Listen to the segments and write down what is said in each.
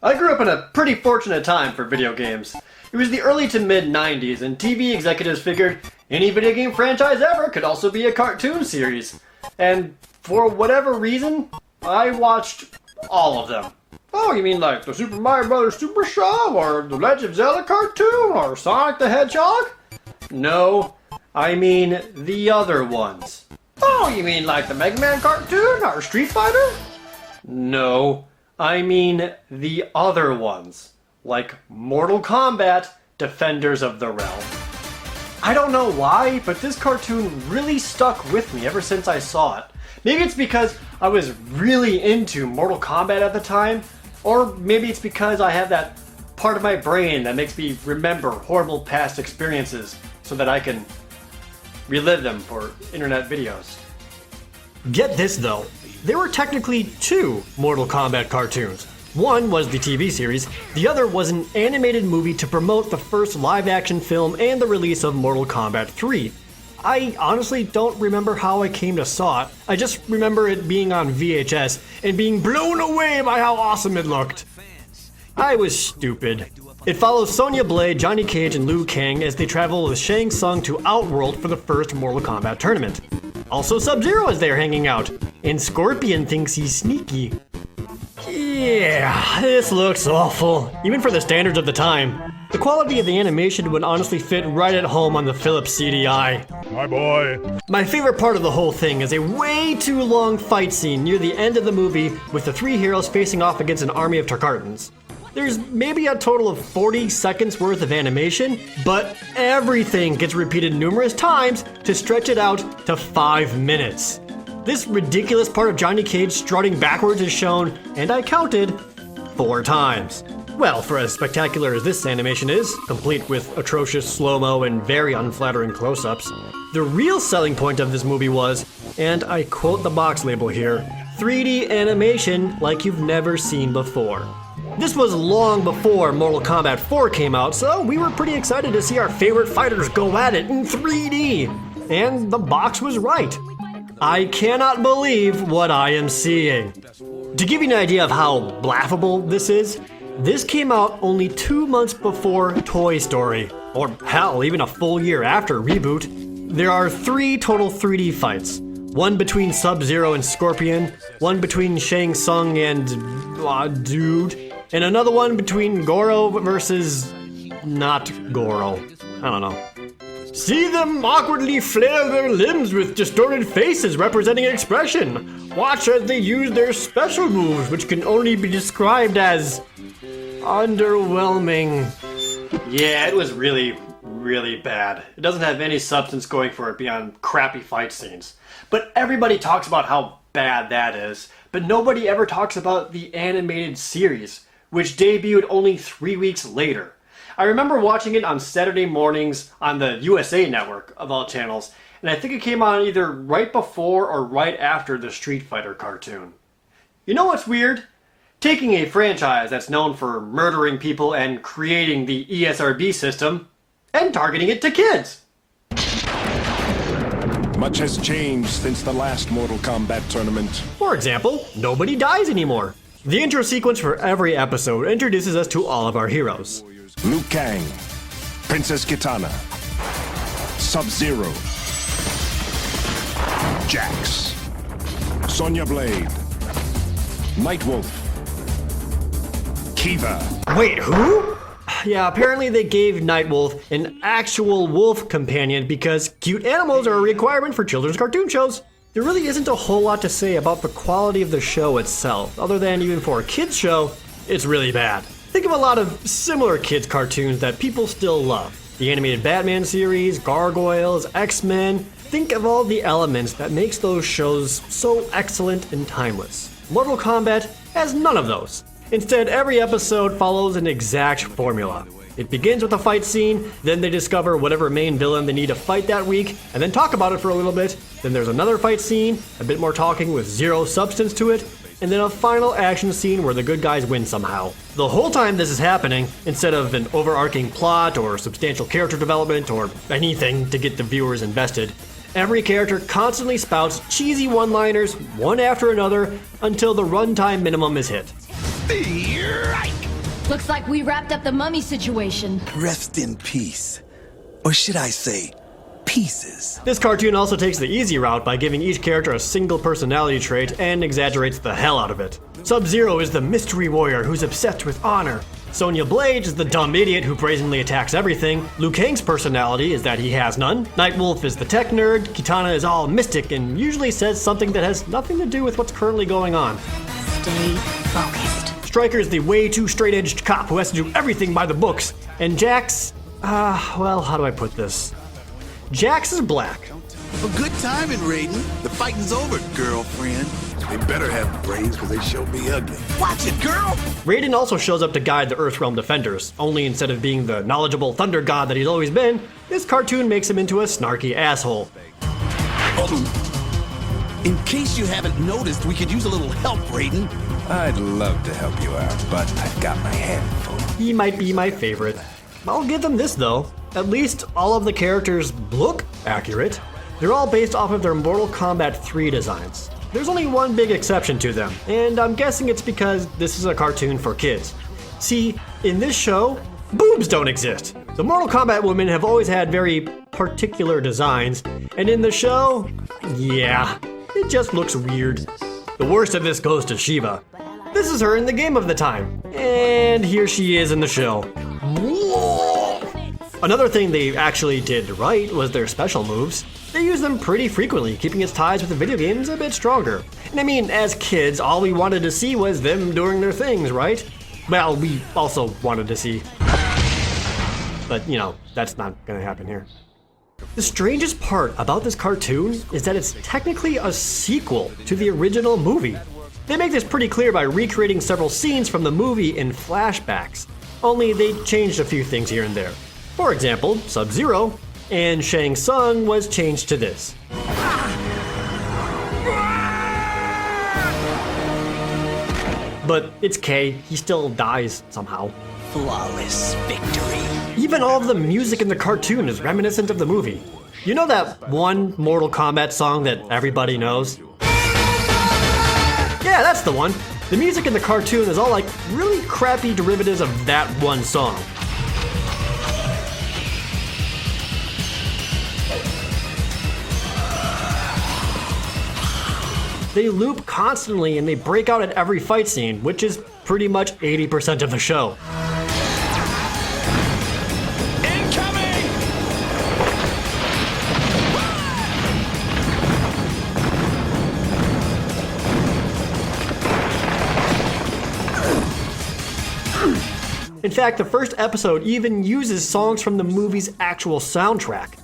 I grew up in a pretty fortunate time for video games. It was the early to mid 90s, and TV executives figured any video game franchise ever could also be a cartoon series. And for whatever reason, I watched all of them. Oh, you mean like the Super Mario Bros. Super Show, or the Legend of Zelda cartoon, or Sonic the Hedgehog? No, I mean the other ones. Oh, you mean like the Mega Man cartoon, or Street Fighter? No, I mean the other ones. Like Mortal Kombat, Defenders of the Realm. I don't know why, but this cartoon really stuck with me ever since I saw it. Maybe it's because I was really into Mortal Kombat at the time, or maybe it's because I have that part of my brain that makes me remember horrible past experiences so that I can relive them for internet videos. Get this though, there were technically two Mortal Kombat cartoons. One was the TV series, the other was an animated movie to promote the first live-action film and the release of Mortal Kombat 3. I honestly don't remember how I came to saw it, I just remember it being on VHS and being blown away by how awesome it looked. I was stupid. It follows Sonya Blade, Johnny Cage, and Liu Kang as they travel with Shang Tsung to Outworld for the first Mortal Kombat tournament. Also Sub-Zero is there hanging out, and Scorpion thinks he's sneaky. Yeah, this looks awful, even for the standards of the time. The quality of the animation would honestly fit right at home on the Philips CDI. My boy. My favorite part of the whole thing is a way too long fight scene near the end of the movie with the three heroes facing off against an army of Tarkartans. There's maybe a total of 40 seconds worth of animation, but everything gets repeated numerous times to stretch it out to 5 minutes. This ridiculous part of Johnny Cage strutting backwards is shown, and I counted, 4 times. Well, for as spectacular as this animation is, complete with atrocious slow-mo and very unflattering close-ups, the real selling point of this movie was, and I quote the box label here, 3D animation like you've never seen before. This was long before Mortal Kombat 4 came out, so we were pretty excited to see our favorite fighters go at it in 3D. And the box was right. I cannot believe what I am seeing. To give you an idea of how laughable this is, this came out only 2 months before Toy Story, or hell, even a full year after Reboot. There are 3 total 3D fights. One between Sub-Zero and Scorpion, one between Shang Tsung and Dude, and another one between Goro versus not Goro. I don't know. See them awkwardly flail their limbs with distorted faces representing expression. Watch as they use their special moves, which can only be described as underwhelming. Yeah, it was really bad. It doesn't have any substance going for it beyond crappy fight scenes. But everybody talks about how bad that is, but nobody ever talks about the animated series, which debuted only 3 weeks later. I remember watching it on Saturday mornings on the USA Network, of all channels, and I think it came on either right before or right after the Street Fighter cartoon. You know what's weird? Taking a franchise that's known for murdering people and creating the ESRB system, and targeting it to kids. Much has changed since the last Mortal Kombat tournament. For example, nobody dies anymore. The intro sequence for every episode introduces us to all of our heroes. Liu Kang, Princess Kitana, Sub-Zero, Jax, Sonya Blade, Nightwolf, Kiva. Wait, who? Yeah, apparently they gave Nightwolf an actual wolf companion because cute animals are a requirement for children's cartoon shows. There really isn't a whole lot to say about the quality of the show itself, other than even for a kids show, it's really bad. Think of a lot of similar kids cartoons that people still love. The animated Batman series, Gargoyles, X-Men. Think of all the elements that makes those shows so excellent and timeless. Mortal Kombat has none of those. Instead, every episode follows an exact formula. It begins with a fight scene, then they discover whatever main villain they need to fight that week, and then talk about it for a little bit. Then there's another fight scene, a bit more talking with zero substance to it, and then a final action scene where the good guys win somehow. The whole time this is happening, instead of an overarching plot or substantial character development or anything to get the viewers invested, every character constantly spouts cheesy one-liners, one after another, until the runtime minimum is hit. Looks like we wrapped up the mummy situation. Rest in peace. Or should I say, pieces. This cartoon also takes the easy route by giving each character a single personality trait and exaggerates the hell out of it. Sub-Zero is the mystery warrior who's obsessed with honor. Sonya Blade is the dumb idiot who brazenly attacks everything. Liu Kang's personality is that he has none. Nightwolf is the tech nerd. Kitana is all mystic and usually says something that has nothing to do with what's currently going on. Stay focused. Stryker is the way too straight-edged cop who has to do everything by the books. And Jax, well, how do I put this? Jax is black. A good timing, Raiden. The fighting's over, girlfriend. They better have brains because they showed me ugly. Watch it, girl! Raiden also shows up to guide the Earthrealm defenders, only instead of being the knowledgeable thunder god that he's always been, this cartoon makes him into a snarky asshole. In case you haven't noticed, we could use a little help, Raiden. I'd love to help you out, but I've got my hand full. He might be my favorite. I'll give them this though. At least all of the characters look accurate. They're all based off of their Mortal Kombat 3 designs. There's only one big exception to them, and I'm guessing it's because this is a cartoon for kids. See, in this show, boobs don't exist. The Mortal Kombat women have always had very particular designs, and in the show, yeah, it just looks weird. The worst of this goes to Shiva. This is her in the game of the time, and here she is in the show. Another thing they actually did right was their special moves. They use them pretty frequently, keeping its ties with the video games a bit stronger. And I mean, as kids, all we wanted to see was them doing their things, right? Well, we also wanted to see. But, you know, that's not gonna happen here. The strangest part about this cartoon is that it's technically a sequel to the original movie. They make this pretty clear by recreating several scenes from the movie in flashbacks. Only they changed a few things here and there. For example, Sub-Zero and Shang Tsung was changed to this. But it's K, he still dies somehow. Flawless victory. Even all of the music in the cartoon is reminiscent of the movie. You know that one Mortal Kombat song that everybody knows? Yeah, that's the one. The music in the cartoon is all like really crappy derivatives of that one song. They loop constantly and they break out at every fight scene, which is pretty much 80% of the show. Incoming! In fact, the first episode even uses songs from the movie's actual soundtrack.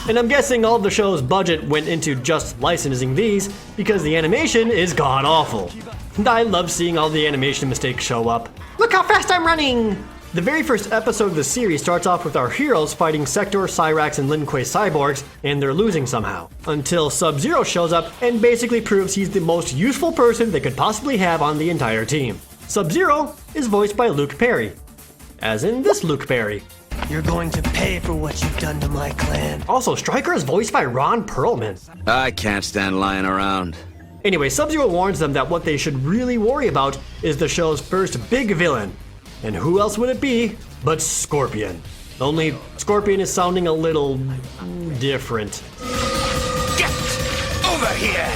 And I'm guessing all of the show's budget went into just licensing these because the animation is god-awful. And I love seeing all the animation mistakes show up. Look how fast I'm running! The very first episode of the series starts off with our heroes fighting Sector, Cyrax, and Lin Kuei cyborgs, and they're losing somehow. Until Sub-Zero shows up and basically proves he's the most useful person they could possibly have on the entire team. Sub-Zero is voiced by Luke Perry. As in this Luke Perry. You're going to pay for what you've done to my clan. Also, Stryker is voiced by Ron Perlman. I can't stand lying around. Anyway, Sub-Zero warns them that what they should really worry about is the show's first big villain. And who else would it be but Scorpion? Only Scorpion is sounding a little different. Get over here!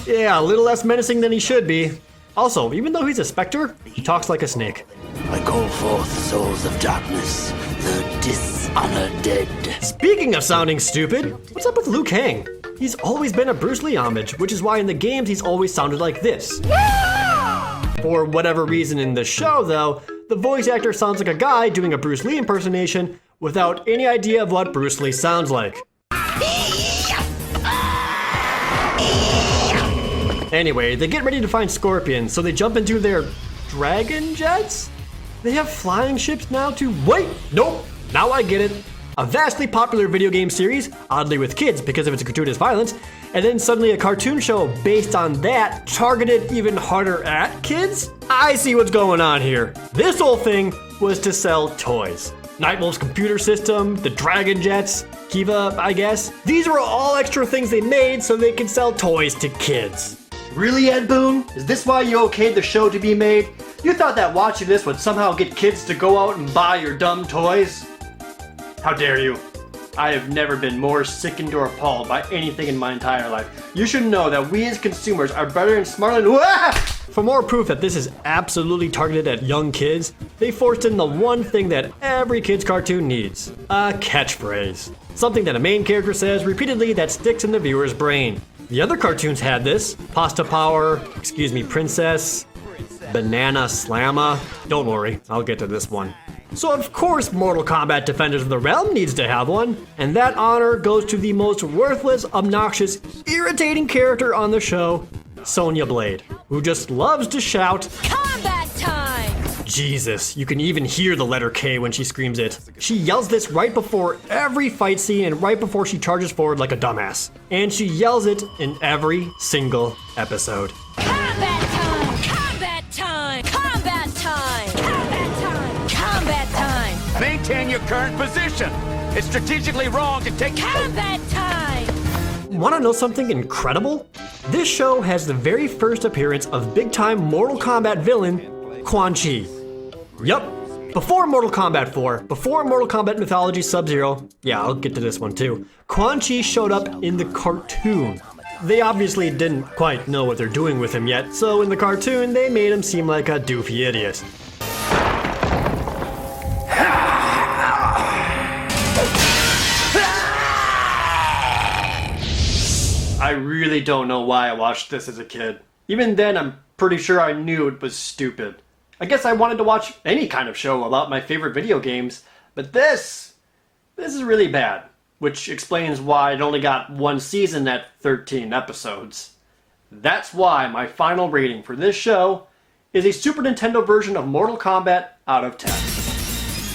Yeah, a little less menacing than he should be. Also, even though he's a specter, he talks like a snake. I call forth souls of darkness, the dishonored dead. Speaking of sounding stupid, what's up with Liu Kang? He's always been a Bruce Lee homage, which is why in the games he's always sounded like this. For whatever reason in the show, though, the voice actor sounds like a guy doing a Bruce Lee impersonation without any idea of what Bruce Lee sounds like. Anyway, they get ready to find Scorpion, so they jump into their dragon jets? They have flying ships now too? Wait, nope, now I get it. A vastly popular video game series, oddly with kids because of its gratuitous violence, and then suddenly a cartoon show based on that targeted even harder at kids? I see what's going on here. This whole thing was to sell toys. Nightwolf's computer system, the dragon jets, Kiva, I guess. These were all extra things they made so they could sell toys to kids. Really, Ed Boon? Is this why you okayed the show to be made? You thought that watching this would somehow get kids to go out and buy your dumb toys? How dare you? I have never been more sickened or appalled by anything in my entire life. You should know that we as consumers are better and smarter than— For more proof that this is absolutely targeted at young kids, they forced in the one thing that every kid's cartoon needs: a catchphrase. Something that a main character says repeatedly that sticks in the viewer's brain. The other cartoons had this: Pasta Power, Excuse Me Princess, Banana Slamma. Don't worry, I'll get to this one. So of course Mortal Kombat Defenders of the Realm needs to have one, and that honor goes to the most worthless, obnoxious, irritating character on the show, Sonya Blade, who just loves to shout, Combat time! Jesus, you can even hear the letter K when she screams it. She yells this right before every fight scene and right before she charges forward like a dumbass. And she yells it in every single episode. Combat time! Combat time! Combat time! Combat time! Combat time! Maintain your current position. It's strategically wrong to take— Combat time! Wanna know something incredible? This show has the very first appearance of big-time Mortal Kombat villain, Quan Chi. Yup, before Mortal Kombat 4, before Mortal Kombat Mythology Sub-Zero, yeah, I'll get to this one too, Quan Chi showed up in the cartoon. They obviously didn't quite know what they're doing with him yet, so in the cartoon they made him seem like a doofy idiot. I really don't know why I watched this as a kid. Even then, I'm pretty sure I knew it was stupid. I guess I wanted to watch any kind of show about my favorite video games, but this is really bad, which explains why it only got one season at 13 episodes. That's why my final rating for this show is a Super Nintendo version of Mortal Kombat out of 10.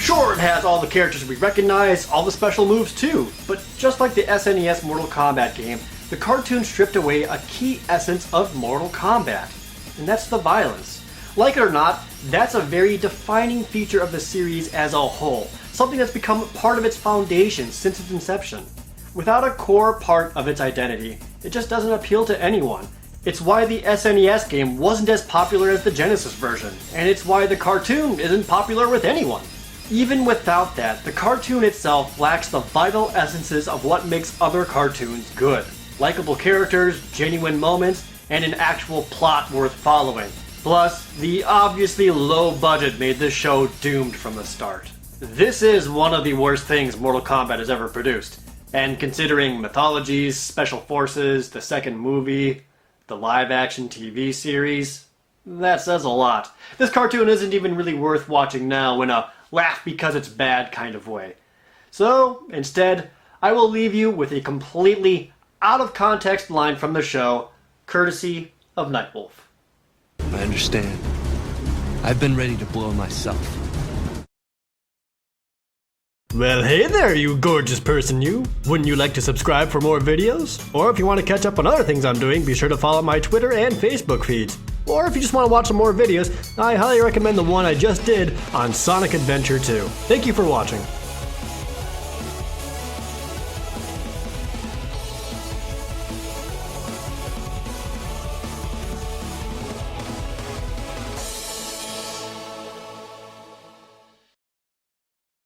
Sure, it has all the characters we recognize, all the special moves too, but just like the SNES Mortal Kombat game, the cartoon stripped away a key essence of Mortal Kombat, and that's the violence. Like it or not, that's a very defining feature of the series as a whole, something that's become part of its foundation since its inception. Without a core part of its identity, it just doesn't appeal to anyone. It's why the SNES game wasn't as popular as the Genesis version, and it's why the cartoon isn't popular with anyone. Even without that, the cartoon itself lacks the vital essences of what makes other cartoons good. Likeable characters, genuine moments, and an actual plot worth following. Plus, the obviously low budget made this show doomed from the start. This is one of the worst things Mortal Kombat has ever produced. And considering mythologies, special forces, the second movie, the live-action TV series, that says a lot. This cartoon isn't even really worth watching now in a laugh because it's bad kind of way. So, instead, I will leave you with a completely out-of-context line from the show, courtesy of Nightwolf. I understand. I've been ready to blow myself. Well, hey there, you gorgeous person, you. Wouldn't you like to subscribe for more videos? Or if you want to catch up on other things I'm doing, be sure to follow my Twitter and Facebook feeds. Or if you just want to watch some more videos, I highly recommend the one I just did on Sonic Adventure 2. Thank you for watching.